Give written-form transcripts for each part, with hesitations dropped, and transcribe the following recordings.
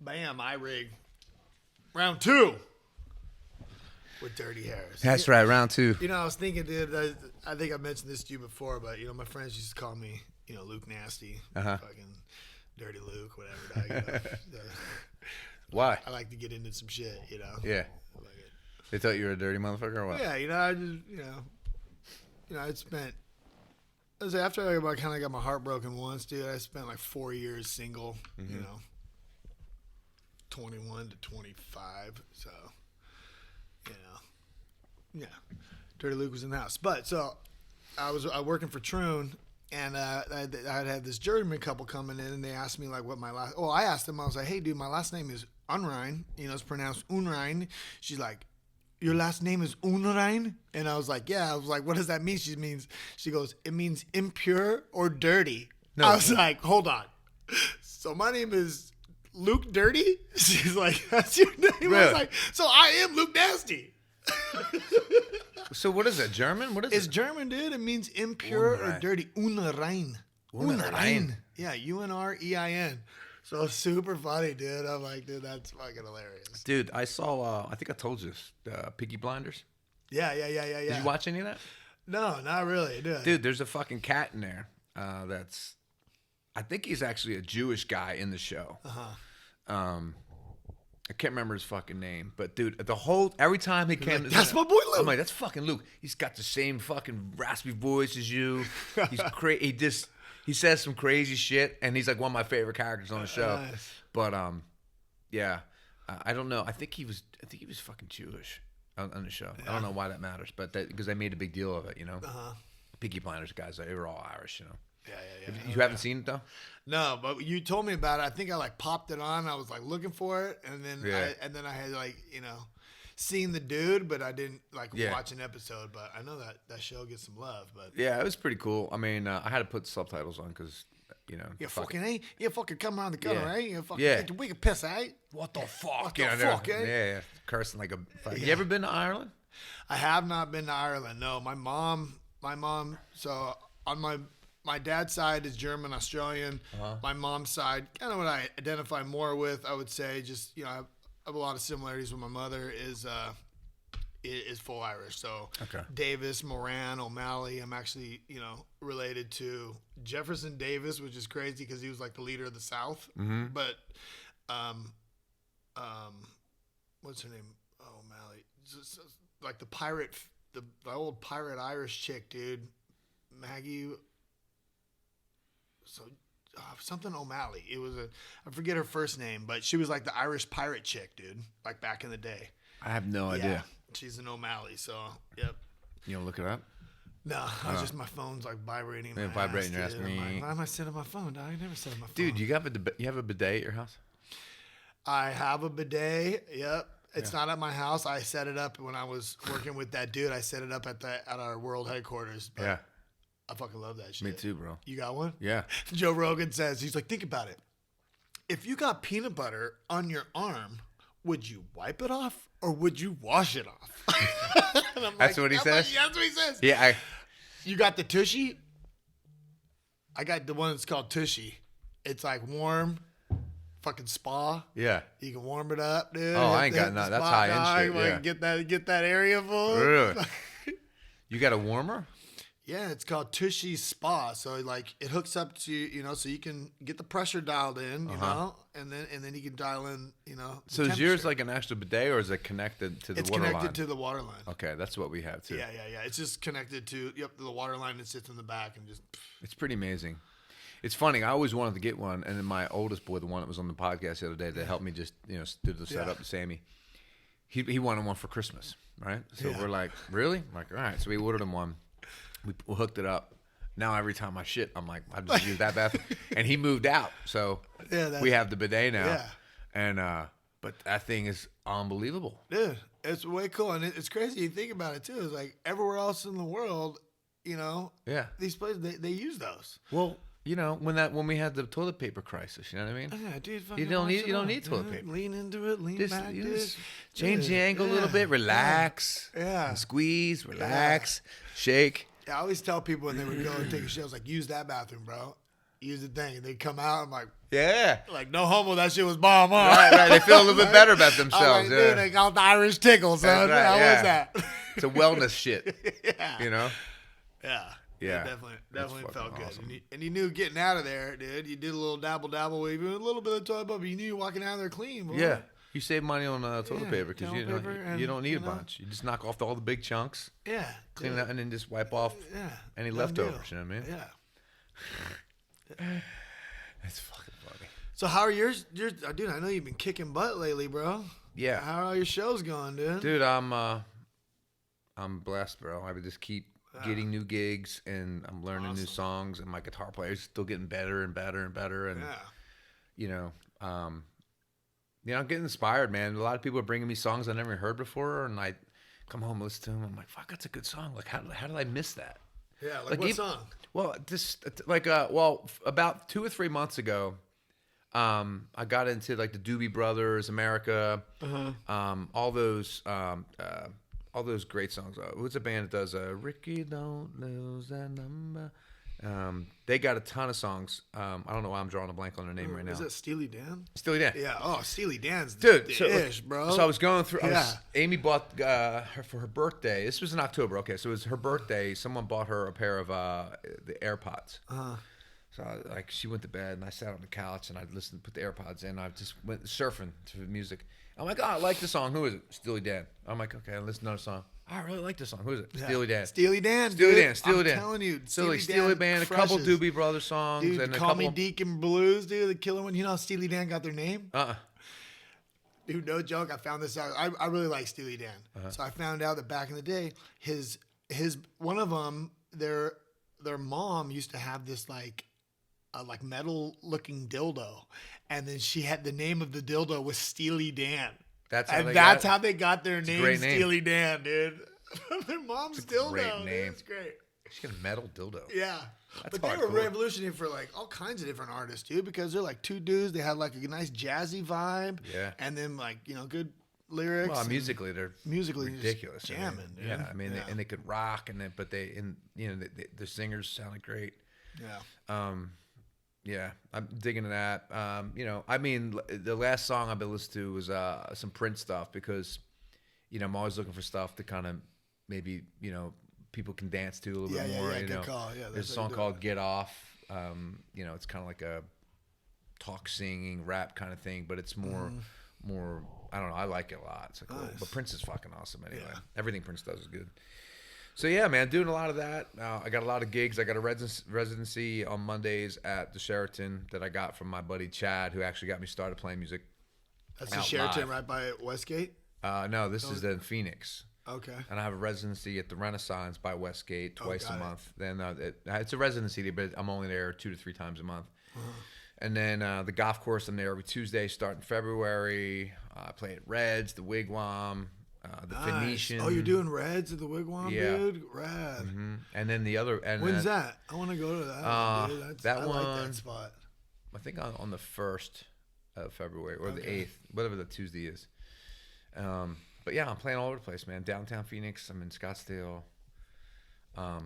bam, I rig. Round 2 with Dirty Harris. That's right, round 2. You know, I was thinking, dude, I think I mentioned this to you before, but, you know, my friends used to call me, you know, Luke Nasty. Fucking Dirty Luke, whatever. Why? I like to get into some shit, you know? Yeah. They thought you were a dirty motherfucker or what? Yeah, you know, I just, I spent, after I kind of got my heart broken once, dude, I spent like 4 years single, you know, 21 to 25. So, you know, yeah, Dirty Luke was in the house. But so I was working for Troon, and I'd had this German couple coming in, and they asked me like what my last. Oh, I asked them. I was like, "Hey, dude, my last name is Unrein. You know, it's pronounced Unrein." She's like, "Your last name is Unrein?" And I was like, "Yeah." I was like, "What does that mean?" She goes, "It means impure or dirty." No. I was like, "Hold on. So my name is Luke Dirty?" She's like, "That's your name?" Really? I was like, "So I am Luke Nasty." So what is that, German? What is it? It's German, dude. It means impure or dirty. Unrein. Unrein. Yeah, Unrein. So super funny, dude. I'm like, dude, that's fucking hilarious. Dude, I saw, I think I told you this, Peaky Blinders. Yeah. Did you watch any of that? No, not really, dude. There's a fucking cat in there that's, I think he's actually a Jewish guy in the show. I can't remember his fucking name, but dude, every time he came, like, that's my boy Luke. I'm like, that's fucking Luke. He's got the same fucking raspy voice as you. He's crazy. He says some crazy shit, and he's like one of my favorite characters on the show. Nice. But yeah, I don't know. I think he was fucking Jewish on the show. Yeah. I don't know why that matters, but because they made a big deal of it, you know. Peaky Blinders guys, they were all Irish, you know. Yeah. You haven't seen it though? No, but you told me about it. I think I like popped it on. I was like looking for it, and then I had like, you know, seen the dude, but I didn't like watch an episode. But I know that show gets some love. But yeah, it was pretty cool. I mean, I had to put subtitles on because, you know, you fucking come around the corner, right? You fucking get your wicked piss, right? What the fuck? What the fuck, eh? Yeah, cursing like a. You ever been to Ireland? I have not been to Ireland. No, my mom. So on my dad's side is German, Australian. My mom's side, kind of what I identify more with, I would say, just, you know, I have a lot of similarities with my mother, is full Irish. So Davis, Moran, O'Malley. I'm actually, you know, related to Jefferson Davis, which is crazy because he was like the leader of the South. But, what's her name? O'Malley. Like the pirate, the old pirate Irish chick, dude. Maggie. So something O'Malley. It was I forget her first name, but she was like the Irish pirate chick, dude. Like back in the day. I have no idea. She's an O'Malley. So yep. You don't look it up? No, just my phone's like vibrating. Vibrating your ass. Why am I sitting on my phone? I never sit on my phone. Dude, you have a bidet at your house? I have a bidet. Yep. It's not at my house. I set it up when I was working with that dude. I set it up at our world headquarters. But yeah. I fucking love that shit. Me too, bro. You got one? Yeah. Joe Rogan says, he's like, think about it. If you got peanut butter on your arm, would you wipe it off or would you wash it off? That's what he says? That's what he says. Yeah. You got the Tushy? I got the one that's called Tushy. It's like warm, fucking spa. Yeah. You can warm it up, dude. Oh, I ain't got none. That's high end shit. Yeah. Get that area full. Really? You got a warmer? Yeah, it's called Tushy Spa. So like it hooks up to, you know, so you can get the pressure dialed in, you know, and then you can dial in, you know. So is yours like an extra bidet or is it connected to the water line? It's connected to the water line. Okay, that's what we have too. Yeah. It's just connected to the water line that sits in the back and just. It's pretty amazing. It's funny. I always wanted to get one, and then my oldest boy, the one that was on the podcast the other day, that helped me just, you know, do the setup, Sammy. He wanted one for Christmas, right? So we're like, really? I'm like, all right. So we ordered him one. We hooked it up. Now every time I shit, I'm like, I just use that bathroom. And he moved out, so we have the bidet now. Yeah. And but that thing is unbelievable. Dude, it's way cool, and it's crazy. You think about it too. It's like everywhere else in the world, you know. Yeah. These places they use those. Well, you know, when we had the toilet paper crisis, you know what I mean? Yeah, dude. You don't need toilet paper. Lean into it. Lean back. Just change the angle a little bit. Relax. Yeah. Squeeze. Relax. Shake. Yeah, I always tell people when they would go and take a shit, I was like, use that bathroom, bro. use the thing. They come out. I'm like, Yeah. like no homo. That shit was bomb. Huh? Right. They feel a little bit better about I'm themselves. like, dude, they got the Irish tickle, son. That's right, How yeah. was that? It's a wellness shit. Yeah. You know? Yeah. Yeah. It definitely That's felt good. awesome. And you knew getting out of there, dude. You did a little dabble, even a little bit of toilet paper. You knew you were walking out of there clean. Boy. Yeah. You save money on toilet paper because toilet paper and, you don't need you a know. bunch. You just knock off all the big chunks, Yeah. clean it out, and then just wipe off any Done leftovers. deal. You know what I mean? Yeah. That's fucking funny. So how are yours? Dude, I know you've been kicking butt lately, bro. Yeah. How are all your shows going, dude? Dude, I'm blessed, bro. I would just keep getting new gigs, and I'm learning new songs, and my guitar player's still getting better and better and better. And I'm getting inspired, man. A lot of people are bringing me songs I never heard before, and I come home and listen to them. I'm like, fuck, that's a good song. Like, how did I miss that? Yeah, like what song? Well, about 2 or 3 months ago, I got into like the Doobie Brothers, America, all those great songs. Who's a band that does Ricky Don't Lose That Number? They got a ton of songs. I don't know why I'm drawing a blank on their name right now. Is that Steely Dan? Steely Dan. Yeah. Oh, Steely Dan's Dude, the so, ish, bro. So I was going through. Yeah. Amy bought her for her birthday. This was in October. Okay, so it was her birthday. Someone bought her a pair of the AirPods. So she went to bed, and I sat on the couch, and I listened, put the AirPods in. I just went surfing to the music. I'm like, oh, I like the song. Who is it? Steely Dan. I'm like, okay, I listen to another song. Oh, I really like this song. Who is it? Yeah. Steely Dan. Steely Dan. Steely dude. Dan. Steely Dan. I'm telling you, Steely Dan. A couple crushes. Doobie Brothers songs, Dude, and a Call couple. Me Deacon Blues, dude, the killer one. You know how Steely Dan got their name? Dude, no joke. I found this out. I really like Steely Dan. So I found out that back in the day, his one of them, their mom used to have this like metal looking dildo, and then she had the name of the dildo was Steely Dan. That's how they got their name, Steely Dan, dude. Their mom's dildo. Great name. It's great. She got a metal dildo. Yeah. That's but they were hardcore. revolutionary for like all kinds of different artists, dude, because they're like two dudes. They had like a nice jazzy vibe. Yeah. And then like, good lyrics. Well, musically they're ridiculous. Just jamming, dude. Yeah, I mean, and they could rock, but the singers sounded great. Yeah. Yeah, I'm digging that. I mean, the last song I've been listening to was some Prince stuff because, I'm always looking for stuff to kind of maybe, people can dance to a little bit more. Yeah, good call. Yeah, there's a song called "Get Off." It's kind of like a talk, singing, rap kind of thing, but it's more. I don't know. I like it a lot. It's like, cool. But Prince is fucking awesome anyway. Yeah. Everything Prince does is good. So yeah, man, doing a lot of that. I got a lot of gigs. I got a residency on Mondays at the Sheraton that I got from my buddy Chad, who actually got me started playing music. That's the Sheraton right by Westgate? No, this is in Phoenix. Okay. And I have a residency at the Renaissance by Westgate twice a month. Then it's a residency, but I'm only there 2 to 3 times a month. And then the golf course, I'm there every Tuesday starting February. I play at Reds, the Wigwam, the Phoenician. Oh, you're doing Reds at the Wigwam, dude? Rad. Mm-hmm. And then the other. And when's that? I want to go to that. Dude. I like that spot. I think on the 1st of February or the 8th, whatever the Tuesday is. But yeah, I'm playing all over the place, man. Downtown Phoenix. I'm in Scottsdale. I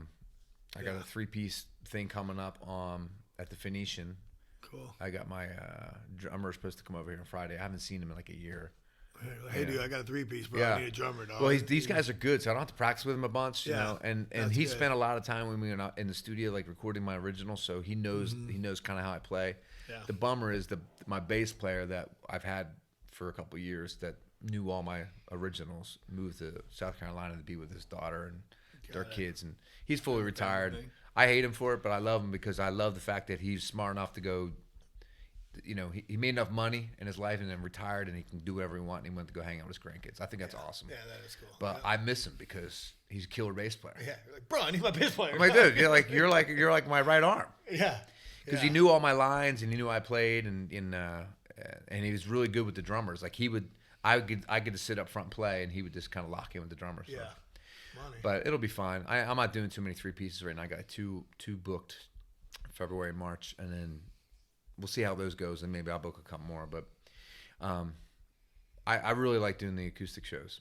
got a 3-piece thing coming up at the Phoenician. Cool. I got my drummer supposed to come over here on Friday. I haven't seen him in like a year. Hey, dude, I got a 3-piece, bro. I need a drummer, dog. Well, these guys are good, so I don't have to practice with him a bunch, you know. And he spent a lot of time when we were in the studio, like recording my original, so he knows kind of how I play. Yeah. The bummer is my bass player that I've had for a couple of years that knew all my originals moved to South Carolina to be with his daughter and their kids, and he's fully retired. I hate him for it, but I love him because I love the fact that he's smart enough to go. He made enough money in his life and then retired, and he can do whatever he wants. And he went to go hang out with his grandkids. I think that's awesome. Yeah, that is cool. But I miss him because he's a killer bass player. Yeah, like, bro, I need my bass player. I'm like, dude, you're like my right arm. Yeah, because he knew all my lines and he knew I played, and he was really good with the drummers. Like I get to sit up front and play, and he would just kind of lock in with the drummers. Yeah. So. But it'll be fine. I'm not doing too many 3-pieces right now. I got two booked, February and March, and then we'll see how those goes, and maybe I'll book a couple more. But I really like doing the acoustic shows.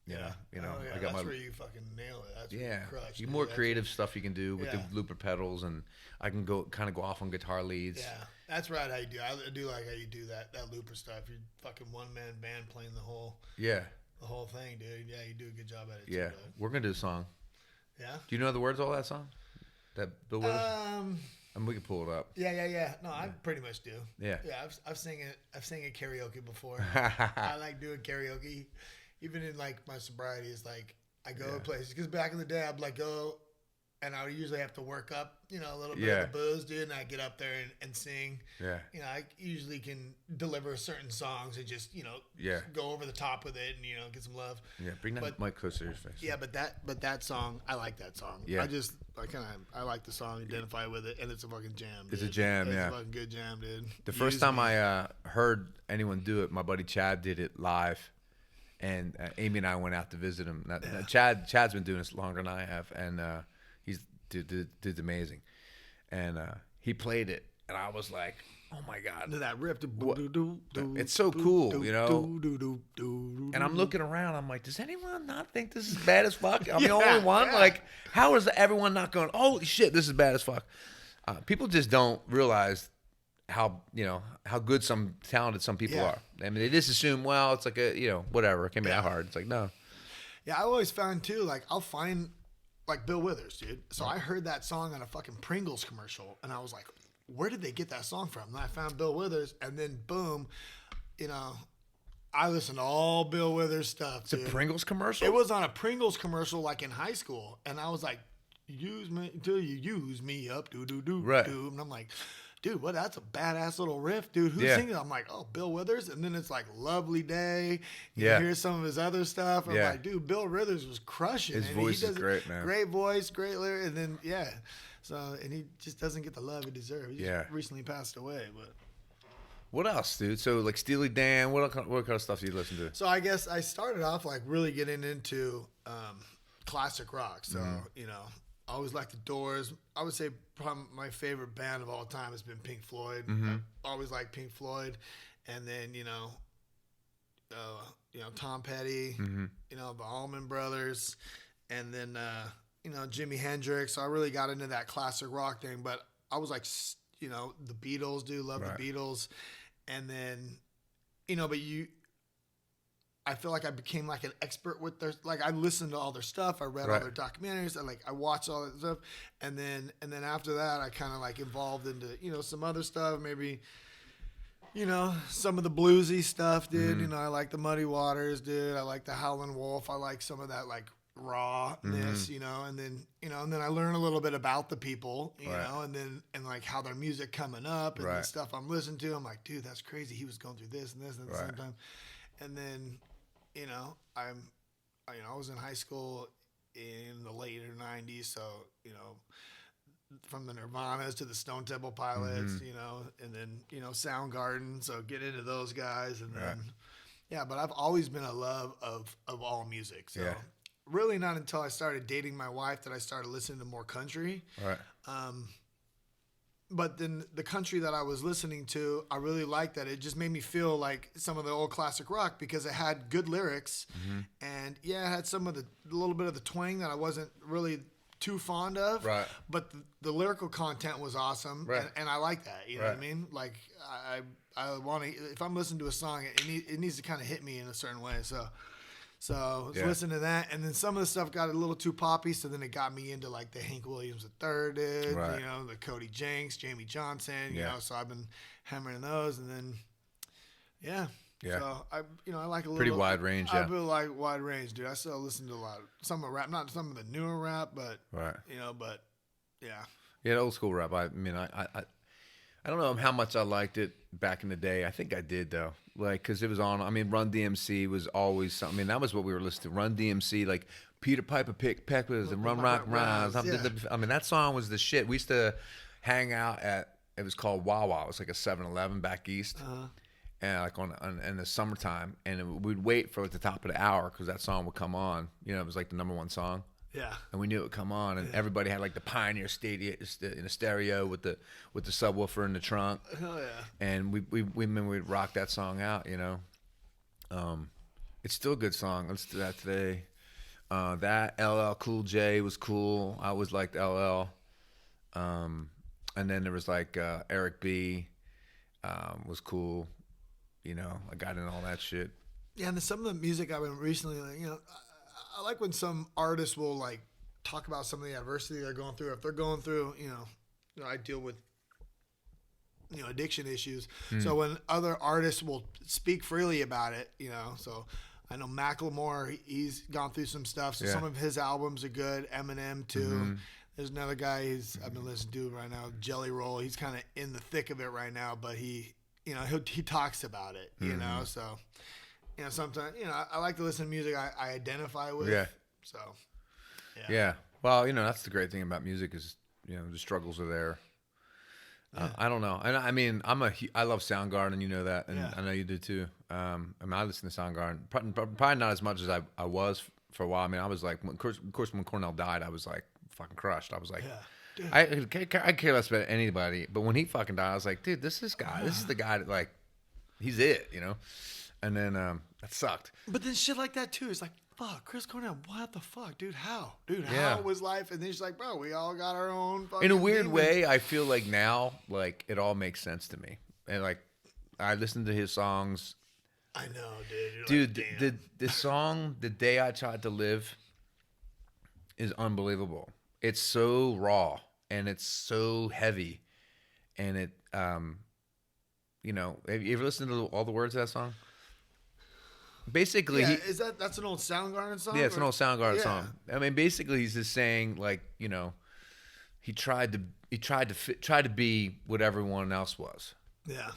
Yeah. You know, Oh, yeah. I got That's my where you fucking nail it. That's where you crush. you Dude. more That's creative stuff you can do with Yeah. the looper pedals, and I can go off on guitar leads. Yeah, that's right. How you do? I do like how you do that looper stuff. You're fucking one man band playing the whole thing, dude. Yeah, you do a good job at it. Yeah, too, we're gonna do a song. Yeah. Do you know the words of all that song? That Bill Withers? I mean, we can pull it up. Yeah. No, I pretty much do. Yeah. Yeah, I've sang it karaoke before. I like doing karaoke, even in like my sobriety. It's like I go to places because back in the day I'd like go, and I would usually have to work up, you know, a little bit of the booze, dude. And I get up there and sing. Yeah. You know, I usually can deliver certain songs and just, you know, go over the top with it and, you know, get some love. Yeah, bring that mic closer to your face. Yeah, but that song, I like that song. Yeah. I like the song, identify with it, and it's a fucking jam. Dude. It's a jam, It's a fucking good jam, dude. The first time I heard anyone do it, my buddy Chad did it live, and Amy and I went out to visit him. Chad's been doing this longer than I have, and dude's amazing. And he played it, and I was like, oh my God. That riff. It's so cool, you know? And I'm looking around, I'm like, does anyone not think this is bad as fuck? I'm the only one? Yeah. Like, how is everyone not going, holy shit, this is bad as fuck? People just don't realize how good some people are. I mean, they just assume, well, it's like whatever, it can't be that hard. It's like, no. Yeah, I always found too, like, I'll find like Bill Withers, dude. So I heard that song on a fucking Pringles commercial, and I was like, where did they get that song from? And I found Bill Withers, and then boom, you know, I listened to all Bill Withers stuff. It's a Pringles commercial? It was on a Pringles commercial, like in high school, and I was like, use me till you use me up, right. And I'm like, dude, that's a badass little riff, dude. Who's singing it? I'm like, oh, Bill Withers. And then it's like Lovely Day. You hear some of his other stuff. I'm like, dude, Bill Withers was crushing. His voice is great, man. Great voice, great lyric. And then, so, and he just doesn't get the love he deserves. He just recently passed away. But what else, dude? So, like Steely Dan, what kind of stuff do you listen to? So, I guess I started off like really getting into classic rock. So, you know, I always liked the Doors. I would say probably my favorite band of all time has been Pink Floyd. I always liked Pink Floyd, and then you know Tom Petty, you know the Allman Brothers, and then you know Jimi Hendrix. So I really got into that classic rock thing. But I was like, you know, the Beatles. Love the Beatles, and then you know, I feel like I became like an expert with their, like I listened to all their stuff. I read all their documentaries. I watched all that stuff. And then after that, I kind of like evolved into, you know, some other stuff, maybe, you know, some of the bluesy stuff, dude. You know, I like the Muddy Waters, dude. I like the Howlin' Wolf. I like some of that like rawness, you know, and then I learn a little bit about the people, you know, and like how their music coming up and the stuff I'm listening to. I'm like, dude, that's crazy. He was going through this and this and at the same time. And then, you know, I was in high school in the later 90s, so, you know, from the Nirvanas to the Stone Temple Pilots, you know, and then, you know, Soundgarden, so get into those guys, and then, but I've always been a love of all music, so really not until I started dating my wife that I started listening to more country. But then the country that I was listening to, I really liked that. It just made me feel like some of the old classic rock because it had good lyrics. And it had some of a little bit of the twang that I wasn't really too fond of. But the lyrical content was awesome. And I like that. You know what I mean? Like I want to, if I'm listening to a song, it needs to kind of hit me in a certain way. So I was listening to that, and then some of the stuff got a little too poppy, so then it got me into like the Hank Williams III, did, you know, the Cody Jinks, Jamie Johnson, you know, so I've been hammering those, and then, so I like a little. Pretty wide range, I feel like wide range, dude. I still listen to a lot of some of rap, not some of the newer rap, but, you know, but, Yeah, the old school rap, I mean, I don't know how much I liked it back in the day. I think I did, though. Like, because it was on, I mean, Run DMC was always something. I mean, that was what we were listening to. Run DMC, like Peter Piper picked peppers and Run Rock Rhymes. I mean, that song was the shit. We used to hang out at, it was called Wawa. It was like a 7-Eleven back east. And like in the summertime. And we'd wait for like the top of the hour because that song would come on. You know, it was like the number 1 song. Yeah, and we knew it would come on, and everybody had like the Pioneer Stadium in a stereo with the subwoofer in the trunk. Hell yeah! And we'd rock that song out, you know. It's still a good song. Let's do that today. That LL Cool J was cool. I always liked LL. And then there was like Eric B. Was cool. You know, I got in all that shit. Yeah, and some of the music I've been recently, like, you know, I like when some artists will like talk about some of the adversity they're going through. If they're going through, you know, I deal with, you know, addiction issues. So when other artists will speak freely about it, you know, so I know Macklemore, he's gone through some stuff. So some of his albums are good. Eminem too. There's another guy I've been listening to right now, Jelly Roll. He's kind of in the thick of it right now, but he, you know, he talks about it, you know. So, you know, sometimes, you know, I like to listen to music I identify with. Yeah. So, yeah. Well, you know, that's the great thing about music is, you know, the struggles are there. I don't know. And I mean, I love Soundgarden, you know that, and I know you do too. I mean, I listen to Soundgarden, probably not as much as I was for a while. I mean, I was like, of course, when Cornell died, I was like fucking crushed. I was like, I care less about anybody. But when he fucking died, I was like, dude, this is the guy that, like, he's it, you know. And then that sucked. But then shit like that too. It's like, fuck, Chris Cornell, what the fuck, dude? How? Dude, how was life? And then she's like, bro, we all got our own fucking in a weird demons. way, I feel like now, like, it all makes sense to me. And, like, I listen to his songs. I know, dude. Dude, like, the song, The Day I Tried to Live, is unbelievable. It's so raw, and it's so heavy. And it, you know, have you ever listened to all the words of that song? Basically, that's an old Soundgarden song? Yeah, it's an old Soundgarden song. I mean, basically, he's just saying, like, you know, he tried to be what everyone else was. Yeah.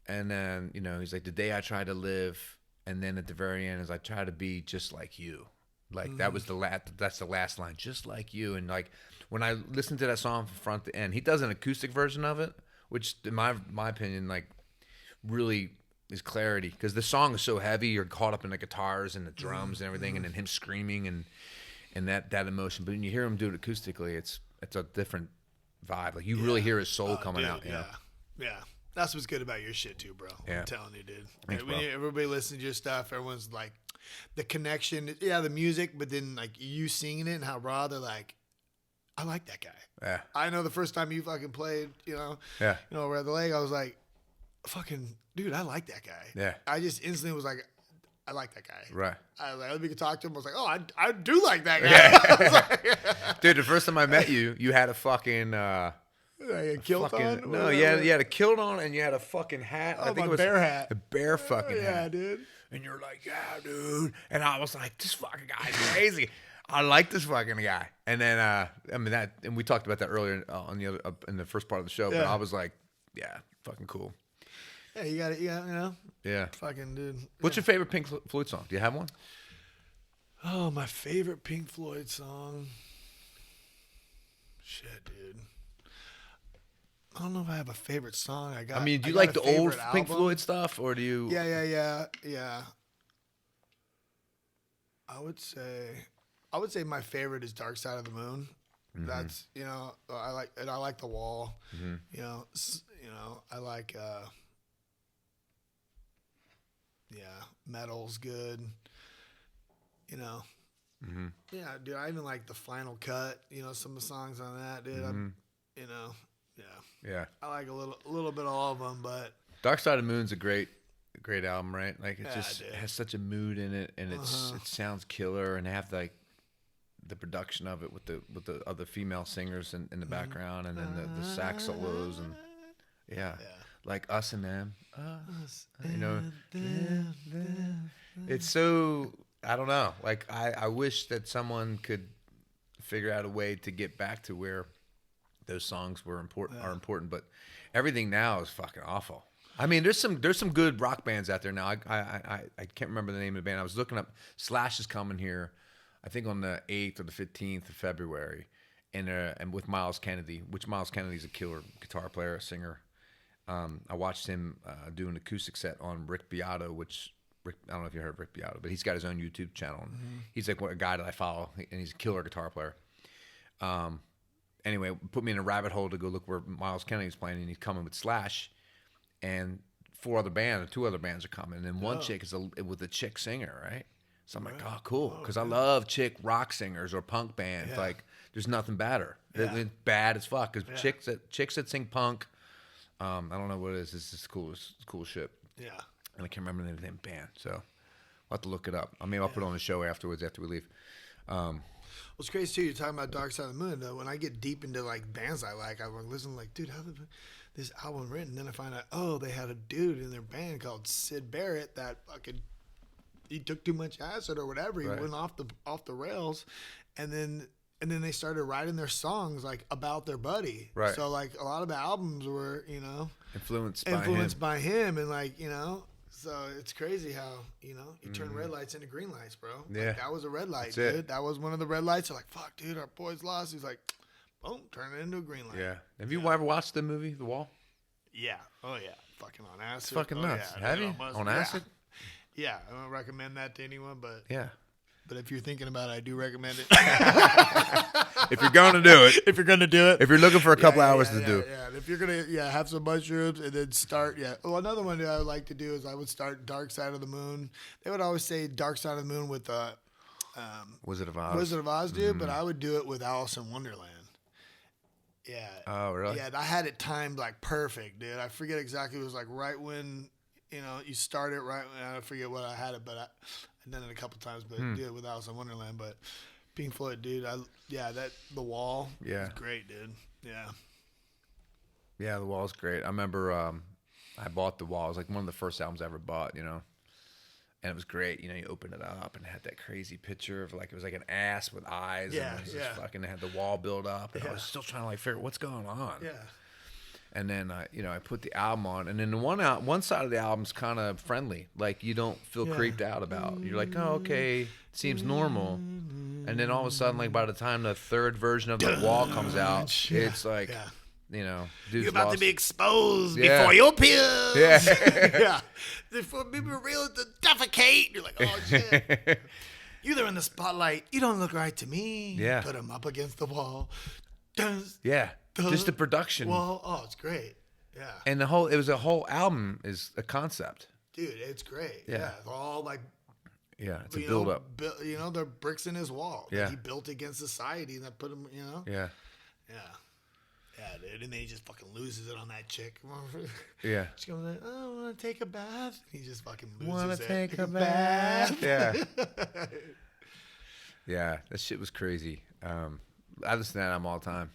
And then, you know, he's like, the day I tried to live, and then at the very end is I try to be just like you. Like that was that's the last line, just like you. And like when I listen to that song from front to end, he does an acoustic version of it, which in my opinion, like, really is clarity, because the song is so heavy, you're caught up in the guitars and the drums and everything, and then him screaming and that emotion. But when you hear him do it acoustically, it's a different vibe. Like you really hear his soul coming out. Yeah. That's what's good about your shit too, bro. Yeah. I'm telling you, dude. Thanks, bro. Everybody listens to your stuff, everyone's like, the connection, the music, but then like you singing it and how raw, they're like, I like that guy. Yeah. I know the first time you fucking played, you know, over at the lake, I was like, fucking dude, I like that guy. Yeah. I just instantly was like, I like that guy. Right. I was like, let me talk to him. I was like, oh, I do like that guy. Yeah. Dude, the first time I met you, you had a fucking like a kilt on? No, you had a kilt on and you had a fucking hat. Oh, I think my it was bear hat. A bear fucking hat. Yeah, dude. And you're like, yeah, dude. And I was like, this fucking guy's crazy. I like this fucking guy. And then, I mean, and we talked about that earlier on the other in the first part of the show. But I was like, yeah, fucking cool. Yeah, you got it. Yeah, you know. Yeah. Fucking dude. What's your favorite Pink Floyd song? Do you have one? Oh, my favorite Pink Floyd song. Shit, dude. I don't know if I have a favorite song. I mean, do you like the old Pink Floyd stuff, or do you? Yeah. I would say my favorite is Dark Side of the Moon. Mm-hmm. That's, you know, I like The Wall. Mm-hmm. You know, I like Metal's good. You know. Mm-hmm. Yeah, dude, I even like The Final Cut, you know, some of the songs on that, dude. Mm-hmm. You know, yeah. I like a little bit of all of them, but Dark Side of the Moon's a great album, right? Like it has such a mood in it, and it sounds killer, and have like the production of it with the other female singers in the background, and then the sax solos, and yeah, like Us and Them, you know, it's so, I don't know, like I wish that someone could figure out a way to get back to where those songs are important, but everything now is fucking awful. I mean, there's some good rock bands out there now. I can't remember the name of the band. I was looking up. Slash is coming here, I think on the 8th or the 15th of February, and with Miles Kennedy, which Miles Kennedy's a killer guitar player, singer. I watched him do an acoustic set on Rick Beato, I don't know if you heard of Rick Beato, but he's got his own YouTube channel. And he's like a guy that I follow, and he's a killer guitar player. Anyway, put me in a rabbit hole to go look where Miles Kennedy's playing, and he's coming with Slash. And 4 other bands or 2 other bands are coming, and then one chick is with a chick singer, right? So I'm like, oh, cool, because I love chick rock singers or punk bands. Yeah. Like, there's nothing badder. Yeah. It's bad as fuck. Because chicks that sing punk, I don't know what it is. It's just cool shit. Yeah. And I can't remember the name of the damn band, so I'll have to look it up. Maybe I'll put it on the show afterwards after we leave. Well, it's crazy too. You're talking about Dark Side of the Moon. Though, when I get deep into like bands I like, I listen like, dude, how did this album written? Then I find out, they had a dude in their band called Sid Barrett that fucking he took too much acid or whatever. He went off the rails, and then they started writing their songs like about their buddy. Right. So like a lot of the albums were influenced by him, and like So it's crazy how, you turn red lights into green lights, bro. Yeah. Like, that was a red light, That's dude. it. That was one of the red lights. They're like, fuck, dude, our boy's lost. He's like, boom, turn it into a green light. Yeah. Have you ever watched the movie The Wall? Yeah. Oh, yeah. Fucking on acid. It's fucking nuts. Yeah, Have dude, you? almost. On acid? Yeah. I don't recommend that to anyone, but Yeah. if you're thinking about it, I do recommend it. If you're going to do it. If you're going to do it. If you're looking for a couple hours to do. Yeah, and if you're going to have some mushrooms and then start, Well, another one that I would like to do is I would start Dark Side of the Moon. They would always say Dark Side of the Moon with Wizard of Oz. Wizard of Oz, dude, but I would do it with Alice in Wonderland. Yeah. Oh, really? Yeah, I had it timed like perfect, dude. I forget exactly. It was like right when, you started right when, I forget what I had it, but I've done it a couple times, but did it with Alice in Wonderland. But Pink Floyd, dude, The Wall is great, dude. Yeah. Yeah, The Wall's great. I remember I bought The Wall. It was like one of the first albums I ever bought, And it was great. You open it up and it had that crazy picture of it was like an ass with eyes. Yeah, and it was just fucking, it had the wall build up. And I was still trying to figure out what's going on. Yeah. And then I put the album on, and then the one side of the album's kind of friendly. Like, you don't feel creeped out about. You're like, oh, okay, it seems normal. And then all of a sudden, like by the time the third version of The Wall comes out, it's like, dude's you're about lost. to be exposed before your peers. Yeah. Yeah. Before people realize to defecate. You're like, oh shit. You're in the spotlight. You don't look right to me. Yeah. Put him up against the wall. Dun, Yeah. dun, Just the production. Wall. Oh, it's great. Yeah. And it was a whole album is a concept. Dude, it's great. Yeah. It's all like, Yeah, it's a build up. the bricks in his wall Yeah. that he built against society that put him, Yeah. Yeah. Yeah, dude. And then he just fucking loses it on that chick. Yeah. She goes like, I want to take a bath. He just fucking loses Wanna it. take a bath? Yeah. Yeah, that shit was crazy. I listen to that album all the time.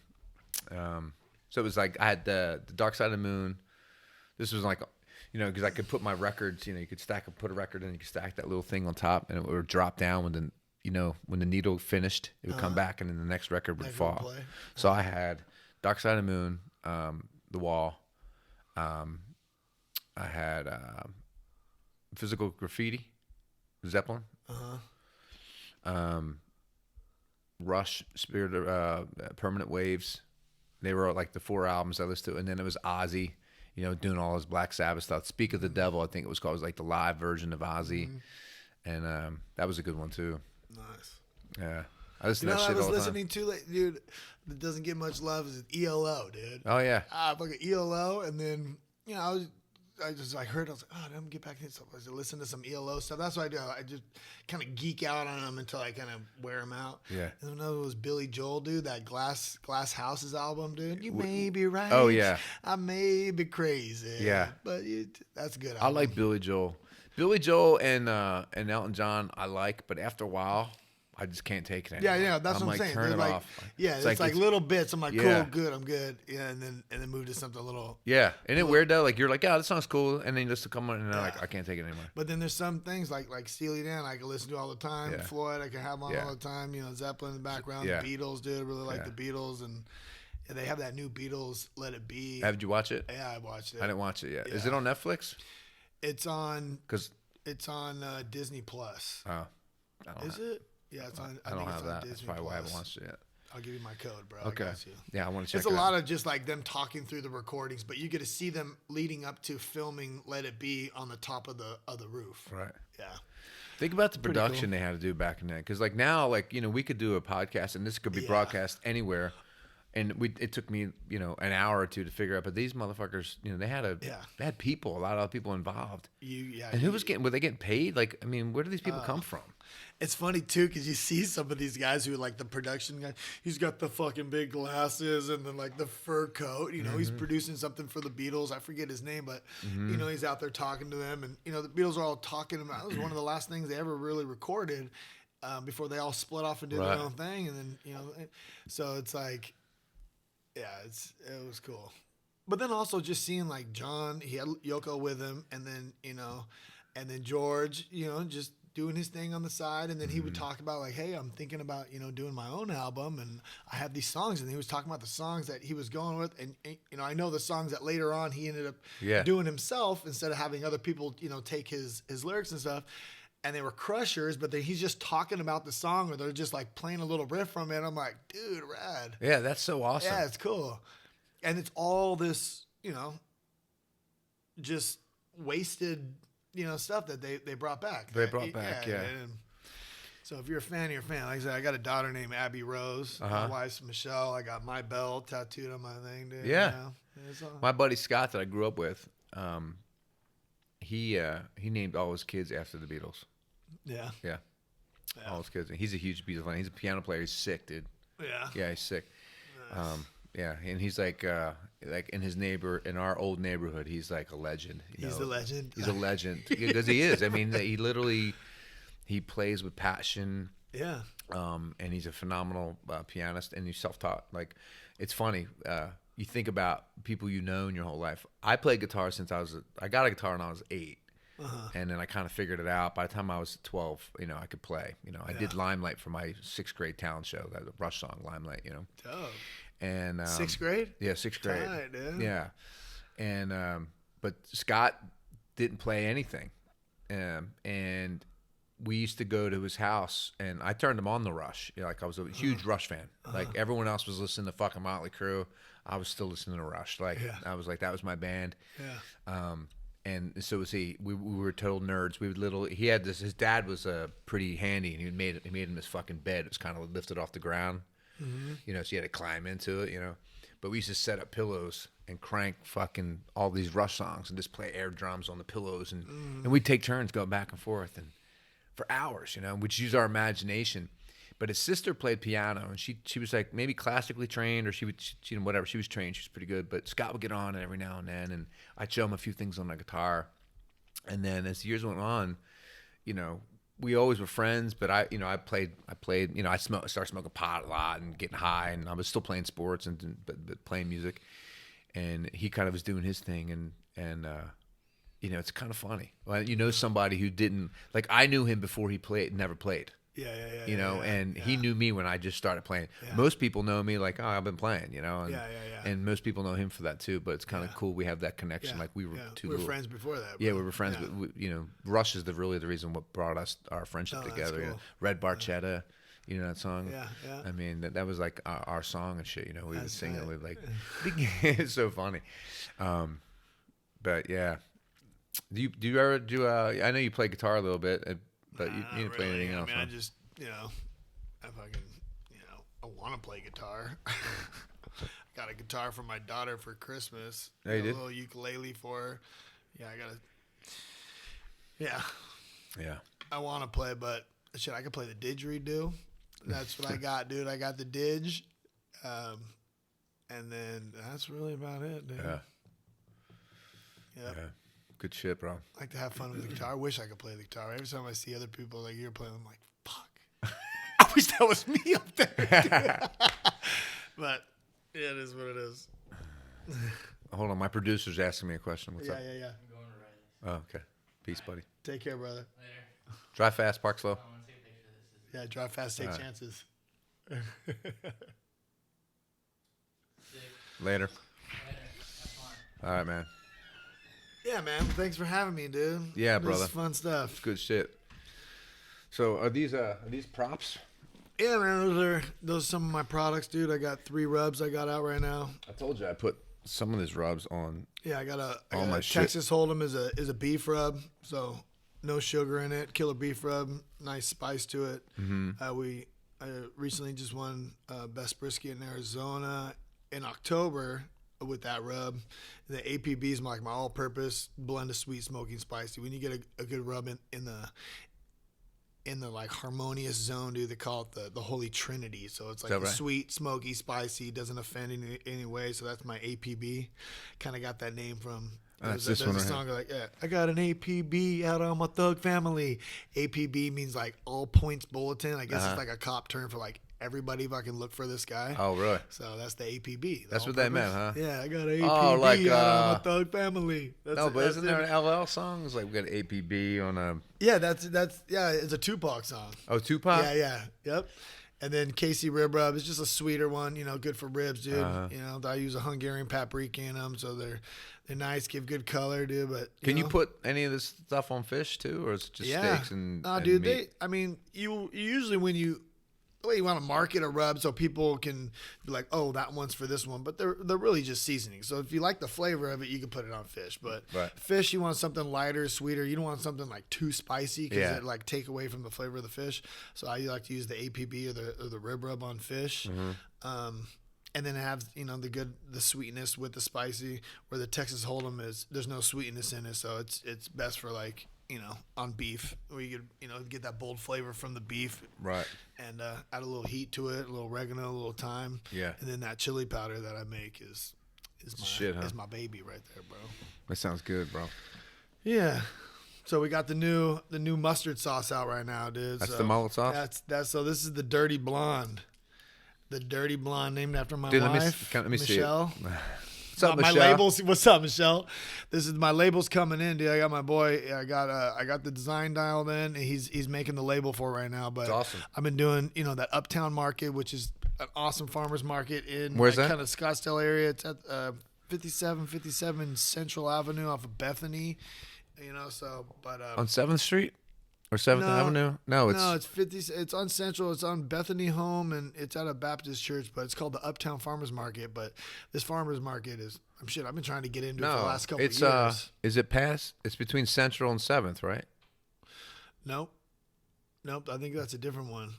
So it was like I had the Dark Side of the Moon. This was like, because I could put my records. You could put a record in, you could stack that little thing on top, and it would drop down when the needle finished, it would come back, and then the next record would fall. Play. So I had Dark Side of the Moon, The Wall. I had Physical Graffiti, Zeppelin. Rush, Spirit of Permanent Waves. They were like the 4 albums I listened to, and then it was Ozzy, doing all his Black Sabbath stuff. Speak of the Devil, I think it was called. It was like the live version of Ozzy, and that was a good one too. Nice. Yeah, I listened to that shit all the time. I was listening to, dude, that doesn't get much love is ELO, dude. Oh yeah. Fucking ELO, and then I heard, I was like, oh, let me get back into stuff. I listen to some ELO stuff. That's what I do. I just kind of geek out on them until I kind of wear them out. Yeah. And another was Billy Joel, dude. That Glass Houses album, dude. You may be right. Oh yeah. I may be crazy. Yeah. But that's a good album. I like Billy Joel. Billy Joel and Elton John I like, but after a while, I just can't take it anymore. Yeah, that's what I'm saying. Turn it like, off. Yeah, it's like little bits. I'm like, Yeah. cool, good, I'm good. Yeah, and then move to something a little. Yeah, isn't it weird though? Like, you're like, this song's cool, and then you listen to come on, and like, I can't take it anymore. But then there's some things like Steely Dan I can listen to all the time. Yeah. Floyd I can have on all the time. Zeppelin in the background. Yeah. The Beatles, dude. I really like the Beatles, and they have that new Beatles Let It Be. Did you watch it? Yeah, I watched it. I didn't watch it yet. Yeah. Is it on Netflix? It's on. 'Cause it's on Disney Plus. Oh, I don't Is have, it? Yeah, it's on. I don't think have it's on that. Disney That's probably why I haven't Plus. watched it yet. I'll give you my code, bro. Okay. I got you. Yeah, I want to check It's it a lot out. of just like them talking through the recordings, but you get to see them leading up to filming Let It Be on the top of the roof. Right. Yeah. Think about the Pretty production cool. they had to do back in then. Because like now, like, we could do a podcast, and this could be broadcast anywhere. And it took me, an hour or two to figure out. But these motherfuckers, they had people, a lot of people involved. And were they getting paid? Like, I mean, where do these people come from? It's funny too, because you see some of these guys who like the production guy. He's got the fucking big glasses and then like the fur coat. He's producing something for the Beatles. I forget his name, but he's out there talking to them, and the Beatles are all talking about. It was one of the last things they ever really recorded before they all split off and did their own thing, and then so it's like. Yeah, it was cool. But then also just seeing like John, he had Yoko with him, and then, and then George, just doing his thing on the side. And then he would talk about like, hey, I'm thinking about, doing my own album, and I have these songs. And he was talking about the songs that he was going with. And I know the songs that later on he ended up doing himself instead of having other people, take his lyrics and stuff. And they were crushers, but then he's just talking about the song, or they're just like playing a little riff from it. I'm like, dude, rad. Yeah, that's so awesome. Yeah, it's cool. And it's all this, just wasted, stuff that they brought back. They brought back, yeah. And so if you're a fan, you're a fan. Like I said, I got a daughter named Abby Rose. My wife's Michelle. I got my bell tattooed on my thing, dude. Yeah. My buddy Scott that I grew up with, he named all his kids after the Beatles. Yeah. Yeah. All his kids. He's a huge Beatles fan. He's a piano player. He's sick, dude. Yeah. Yeah, he's sick. Nice. Yeah, and he's like in our old neighborhood, he's like a legend. He's a legend. He's a legend because he is. I mean, he plays with passion. Yeah. And he's a phenomenal pianist, and he's self-taught. Like, it's funny. You think about people in your whole life. I played guitar since I got a guitar when I was 8. And then I kind of figured it out. By the time I was 12, I could play. I did Limelight for my 6th grade talent show, that Rush song, Limelight, Dope. And 6th grade? Yeah, 6th grade. Tight, dude. Yeah. And but Scott didn't play anything. And we used to go to his house, and I turned him on the Rush. Like, I was a huge Rush fan. Like, everyone else was listening to fucking Motley Crue. I was still listening to Rush. Like, I was like, that was my band. Yeah. And so was he. We were total nerds. He had this. His dad was pretty handy, and he made him his fucking bed. It was kind of lifted off the ground, so you had to climb into it, But we used to set up pillows and crank fucking all these Rush songs and just play air drums on the pillows, and we'd take turns going back and forth and for hours, we'd use our imagination. But his sister played piano, and she was like maybe classically trained, or she whatever. She was trained. She was pretty good. But Scott would get on it every now and then, and I'd show him a few things on the guitar. And then as the years went on, we always were friends. But I played. I started smoking pot a lot and getting high, and I was still playing sports but playing music. And he kind of was doing his thing, and it's kind of funny. Well, somebody who didn't like. I knew him before he never played. Yeah. And he knew me when I just started playing. Yeah. Most people know me like, oh, I've been playing, and, and most people know him for that too. But it's kind of cool. We have that connection. Like we were we were friends before that. Bro. Yeah, we were friends. But Rush is really the reason what brought our friendship together. Cool. Red Barchetta, that song. Yeah. I mean, that was like our song and shit. We would sing it. We like, it's so funny. But yeah, do you ever do? I know you play guitar a little bit. But you didn't play anything else. I just, I fucking, I want to play guitar. Got a guitar for my daughter for Christmas. Yeah, you did? A little ukulele for her. Yeah, I got Yeah. Yeah. I want to play, but shit, I can play the didgeridoo. That's what I got, dude. I got the didge. And then that's really about it, dude. Yeah. Yep. Yeah. Good shit, bro. I like to have fun with the guitar. I wish I could play the guitar. Every time I see other people like you're playing, I'm like, fuck. I wish that was me up there. But yeah, it is what it is. Hold on, my producer's asking me a question. What's up? Yeah. I'm going to Oh, okay. Peace, buddy. Take care, brother. Later. Drive fast, park slow. I want to take a picture of this. Yeah, drive fast, take chances. Later. Later. Have fun. All right, man. Yeah, man. Thanks for having me, dude. Yeah, this brother. Is fun stuff. It's good shit. So, are these props? Yeah, man. Those are some of my products, dude. I got 3 rubs I got out right now. I told you I put some of these rubs on. Yeah, I got all my Texas shit. Hold'em is a beef rub, so no sugar in it. Killer beef rub, nice spice to it. Mm-hmm. I recently just won Best Brisket in Arizona in October with that rub. And the APB is like my all-purpose blend of sweet, smoky, and spicy. When you get a good rub in the like harmonious zone, dude, they call it the Holy Trinity. So it's like the right? sweet, smoky, spicy, doesn't offend in any way. So that's my APB. Kind of got that name from. That's There's this one a right song like, yeah, I got an APB out on my thug family. APB means like all points bulletin. I guess it's like a cop term for like everybody fucking look for this guy. Oh, really? So that's the APB. That's what that meant, huh? Yeah, I got an Oh, APB like, out on my thug family. No, but isn't there an LL song? It's like we got APB on a. Yeah, that's it's a Tupac song. Oh, Tupac? Yeah, yep. And then Casey Rib Rub is just a sweeter one, good for ribs, dude. I use a Hungarian paprika in them, so they're nice, give good color, dude. But Can you put any of this stuff on fish too, or is it just steaks and? No, and dude. meat? You usually the way you want to market a rub so people can be like, oh, that one's for this one, but they're really just seasoning. So if you like the flavor of it, you can put it on fish. But fish, you want something lighter, sweeter. You don't want something like too spicy because it like take away from the flavor of the fish. So I like to use the APB or the rib rub on fish. And then have the sweetness with the spicy. Where the Texas Hold'em there's no sweetness in it, so it's best for like on beef, where you could get that bold flavor from the beef, right? And add a little heat to it, a little oregano, a little thyme, and then that chili powder that I make is my baby right there, bro. That sounds good, bro. Yeah. So we got the new mustard sauce out right now, dude. That's the mullet sauce. That's so. This is the Dirty Blonde. The Dirty Blonde, named after my Dude, wife, let me Michelle. See it. What's up, my Michelle? labels. What's up, Michelle? This is my labels coming in, dude. I got my boy. I got the design dialed in. He's making the label for it right now. But that's awesome. I've been doing that Uptown Market, which is an awesome farmers market in where's that? Kind of Scottsdale area. It's at 57 Central Avenue off of Bethany. On 7th Street or 7th Avenue? No, it's 50. It's on Central. It's on Bethany Home, and it's at a Baptist church. But it's called the Uptown Farmers Market. But this farmers market is I've been trying to get into it for the last couple of years. Is it past? It's between Central and 7th, right? Nope. I think that's a different one.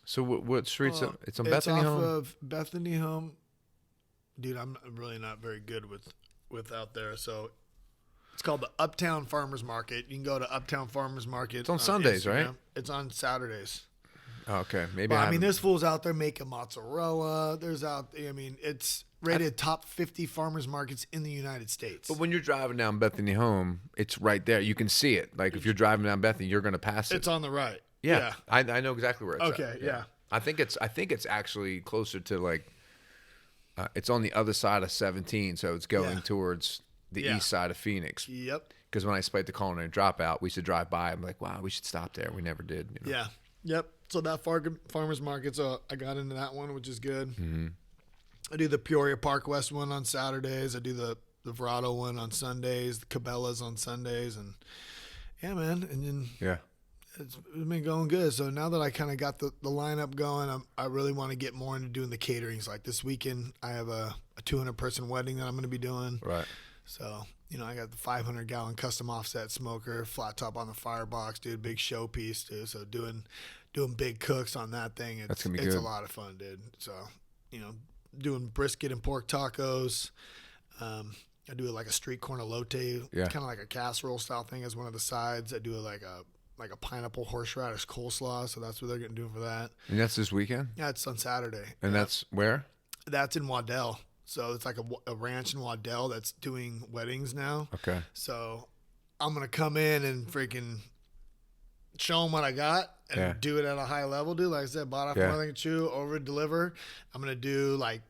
So what streets? It's on It's Bethany off Home. of Bethany Home. Dude, I'm really not very good with out there. So it's called the Uptown Farmers Market. You can go to Uptown Farmers Market. It's on Sundays, Instagram. right? It's on Saturdays. Oh, okay, maybe. But, there's fools out there making mozzarella. It's rated top 50 farmers markets in the United States. But when you're driving down Bethany Home, it's right there. You can see it. Like if you're driving down Bethany, you're going to pass it. It's on the right. Yeah. I know exactly where it's at. Okay, yeah. I think it's actually closer to like it's on the other side of 17, so it's going towards the east side of Phoenix. Yep. Because when I spiked the culinary dropout, we used to drive by. I'm like, wow, we should stop there. We never did. Yeah. Yep. So that farmers market, so I got into that one, which is good. Mm-hmm. I do the Peoria Park West one on Saturdays. I do the Verado one on Sundays, the Cabela's on Sundays, and yeah, man. And then it's been going good. So now that I kind of got the lineup going, I really want to get more into doing the caterings. Like this weekend, I have a 200-person wedding that I'm going to be doing. Right. So, I got the 500-gallon custom offset smoker, flat top on the firebox, dude, big showpiece, dude. So doing big cooks on that thing, That's gonna be it's good. a lot of fun, dude. So, doing brisket and pork tacos. I do it like a street cornalote, kind of like a casserole style thing as one of the sides. I do it like a pineapple horseradish coleslaw, so that's what they're getting doing for that. And that's this weekend? Yeah, it's on Saturday. And that's where? That's in Waddell. So it's like a ranch in Waddell that's doing weddings now. Okay. So I'm going to come in and freaking show them what I got and do it at a high level, dude. Like I said, bought off Northern Chew, over deliver. I'm going to do like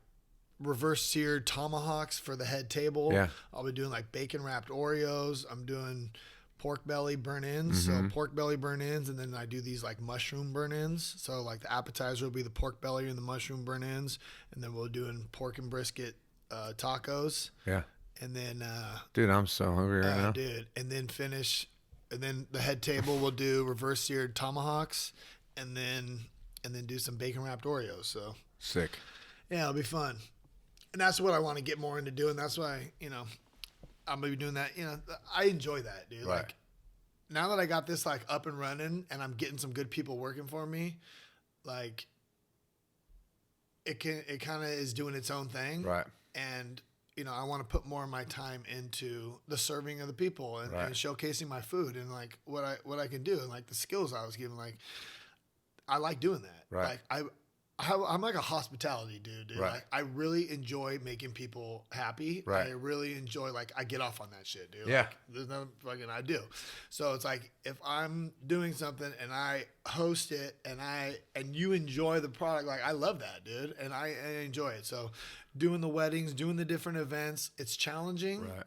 reverse seared tomahawks for the head table. Yeah. I'll be doing like bacon wrapped Oreos. I'm doing pork belly burn-ins. So pork belly burn-ins, and then I do these like mushroom burn-ins. So like the appetizer will be the pork belly and the mushroom burn-ins, and then we'll doing pork and brisket tacos. Yeah. And then dude, I'm so hungry right now. Dude, and then the head table will do reverse seared tomahawks, and then do some bacon wrapped Oreos. So sick. Yeah, it'll be fun. And that's what I want to get more into doing. That's why, I'm going to be doing that. I enjoy that, dude. Right. Like, now that I got this, like, up and running and I'm getting some good people working for me, like, it kind of is doing its own thing. Right. And, I want to put more of my time into the serving of the people and, Right. and showcasing my food and like what I can do and like the skills I was given. Like, I like doing that. Right. Like I'm like a hospitality dude. Right. Like, I really enjoy making people happy. Right. I really enjoy, like, I get off on that shit, dude. Yeah. Like, there's nothing fucking I do. So it's like, if I'm doing something and I host it and you enjoy the product, like, I love that, dude. And I enjoy it. So doing the weddings, doing the different events, it's challenging. Right.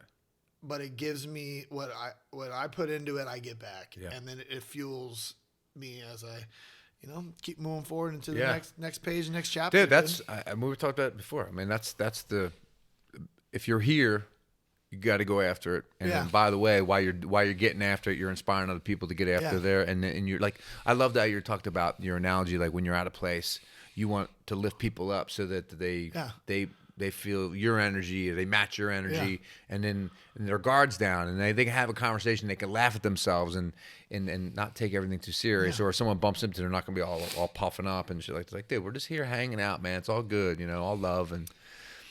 But it gives me what I put into it, I get back. Yeah. And then it fuels me as I, keep moving forward into the next page, next chapter. Dude, that's we talked about it before. I mean, that's the if you're here, you got to go after it. And then, by the way, while you're getting after it, you're inspiring other people to get after there. And you're like, I love that you talked about your analogy. Like when you're out of place, you want to lift people up so that they feel your energy, they match your energy, and then their guards down, and they can have a conversation, they can laugh at themselves and not take everything too serious. Or if someone bumps into, they're not gonna be all puffing up and shit like, dude, we're just here hanging out, man. It's all good, all love and.